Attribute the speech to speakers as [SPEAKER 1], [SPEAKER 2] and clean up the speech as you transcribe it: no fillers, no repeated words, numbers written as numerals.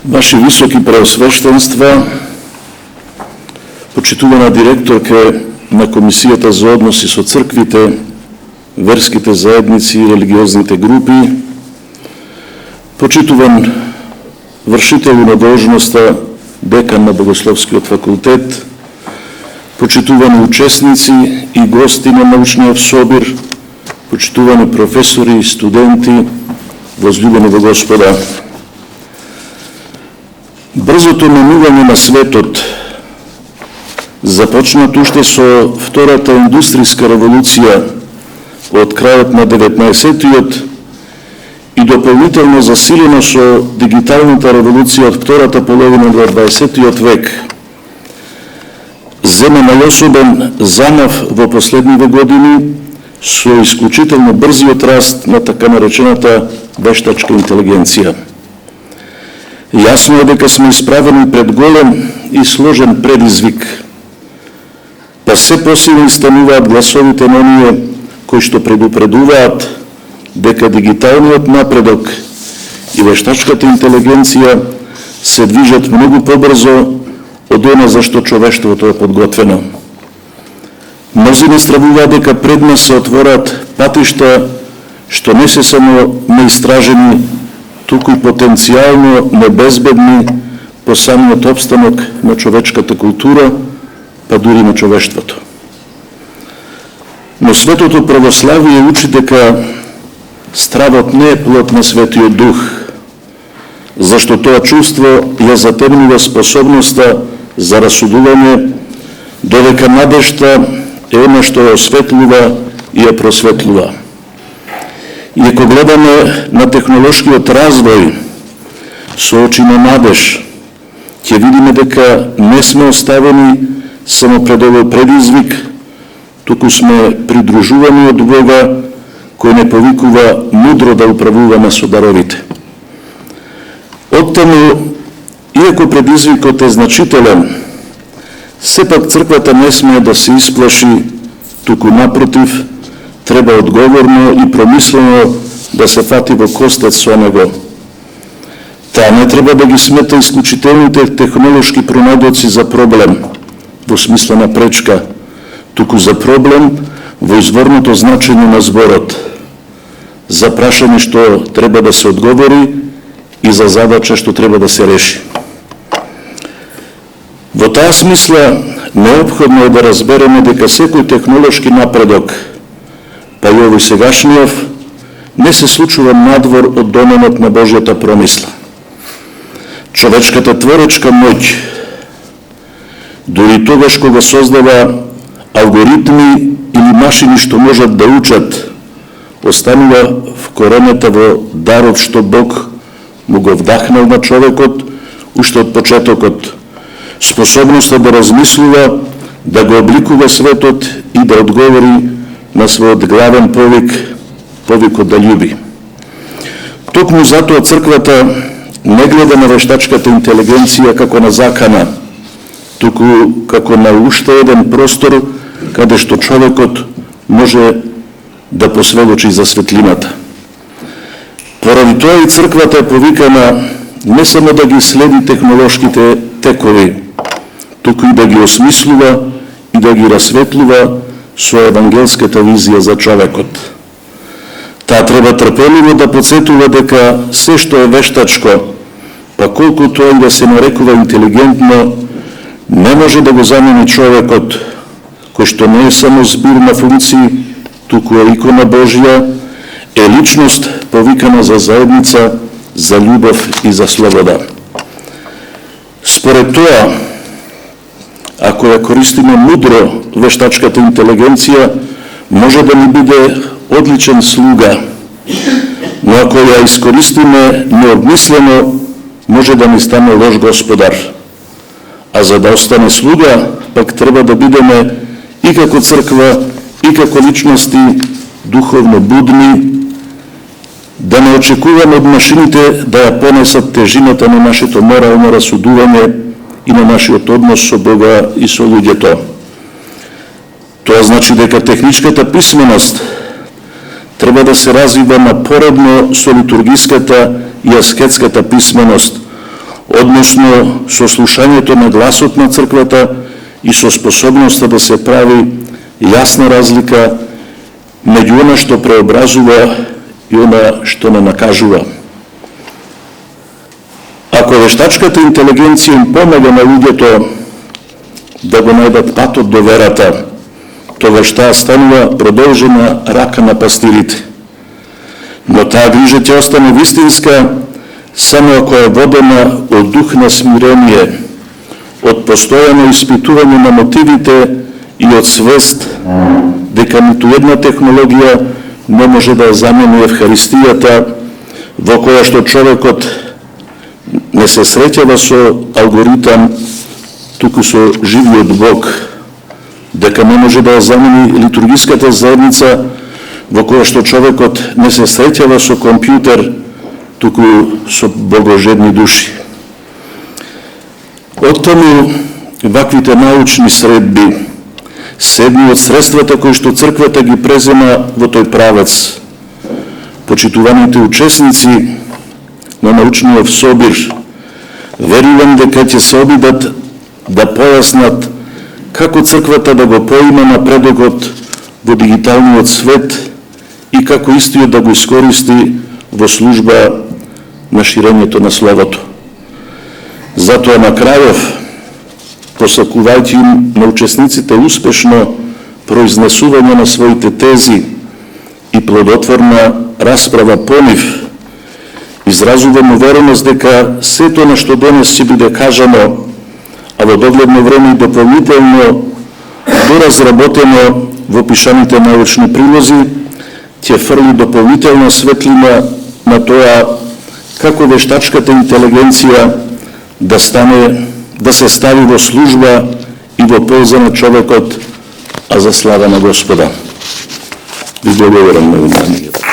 [SPEAKER 1] Ваши високи преосвештенства, почитувана директорка на Комисијата за односи со црквите, верските заедници и религиозните групи, почитуван вршител на должноста декан на Богословскиот факултет, почитувани учесници и гости на научниот собир, почитувани професори и студенти, возлюбени во Господа. Брзото менување на светот, започнат уште со втората индустријска револуција од крајот на 19-тиот и дополнително засилено со дигиталната револуција од втората половина на 20-тиот век, зема најособен замав во последниве години со исклучително брзиот раст на така наречената вештачка интелигенција. Јасно е дека сме исправени пред голем и сложен предизвик, па се посилни стануваат гласовите на оние кои што предупредуваат дека дигиталниот напредок и вештачката интелигенција се движат многу побрзо од она за што човештвото е подготвено. Мнозина стравуваат дека пред нас се отворат патишта што не се само неистражени, туку и потенцијално небезбедни по самиот опстанок на човечката култура, па дури на човештвото. Но светото православие учи дека стравот не е плод на Светиот Дух, зашто тоа чувство ја затемнува способноста за расудување, додека надежта е она што ја осветлува и ја просветлува. И ако гледаме на технолошкиот развој со очи на надеж, ќе видиме дека не сме оставени само пред овој предизвик, туку сме придружувани од Бога, кој не повикува мудро да управуваме со даровите. Оттаму, иако предизвикот е значителен, сепак црквата не смее да се исплаши, туку напротив, треба одговорно и промислено да се фати во костец со него. Таа не треба да ги смета исклучителните технолошки пронадоци за проблем, во смисла на пречка, туку за проблем во изворното значење на зборот, за прашање што треба да се одговори и за задача што треба да се реши. Во таа смисла, неопходно е да разбереме дека секој технолошки напредок, па и овој сегашниот, не се случува надвор од доменот на Божјата промисла. Човечката творечка моќ, дури тогаш кога создава алгоритми или машини што можат да учат, останува вкоренета во дарот што Бог му го вдахнал на човекот уште од почетокот, способноста да размислува, да го обликува светот и да одговори на својот главен повикот да љуби. Токму затоа црквата не гледа на вештачката интелигенција како на закана, туку како на уште еден простор каде што човекот може да посведочи за светлината. Поради тоа и црквата е повикана не само да ги следи технолошките текови, туку и да ги осмислува и да ги расветлува со евангелската визија за човекот. Таа треба трпеливо да подсетува дека се што е вештачко, па колку тоа и да се нарекува интелигентно, не може да го замени човекот, кој што не е само збир на функции, туку е икона Божја, е личност повикана за заедница, за љубов и за слобода. Според тоа, ако ја користиме мудро вештачката интелигенција, може да ни биде одличен слуга, но ако ја искористиме необмислено, може да ни стане лош господар. А за да остане слуга, пак треба да бидеме и како црква, и како личности духовно будни, да не очекуваме од машините да ја понесат тежината на нашето морално расудување и на нашиот однос со Бога и со луѓето. Тоа значи дека техничката писменост треба да се развива напоредно со литургиската и аскетската писменост, односно со слушањето на гласот на црквата и со способноста да се прави јасна разлика меѓу она што преобразува и она што не накажува. Ако вештачката интелигенција им помага на луѓето да го најдат патот до верата, тогаш таа станува продолжена рака на пастирите. Но таа грижа ќе остане вистинска само ако е водена од дух на смирение, од постојано испитување на мотивите и од свест дека ниту една технологија не може да замени Евхаристијата, во која што човекот не се среќава со алгоритам, туку со живиот Бог, дека не може да замени литургиската заедница, во која што човекот не се среќава со компјутер, туку со богожедни души. Оттаму ваквите научни средби се едни од средствата кои што црквата ги презема во тој правец. Почитуваните учесници на научниот собир верувам дека ќе се обидат да појаснат како црквата да го поима напредокот во дигиталниот свет и како истиот да го искористи во служба на ширењето на Словото. Затоа на крајов, посакувајќи им на учесниците успешно произнесување на своите тези и плодотворна расправа по нив, изразувам увереност дека сето на што денес ќе биде кажано, а во догледно време и дополнително доразработено во пишаните научни прилози, ќе фрли дополнителна светлина на тоа како вештачката интелигенција да се стави во служба и во полза на човекот, а за слава на Господа. Ви благодарам на вниманието.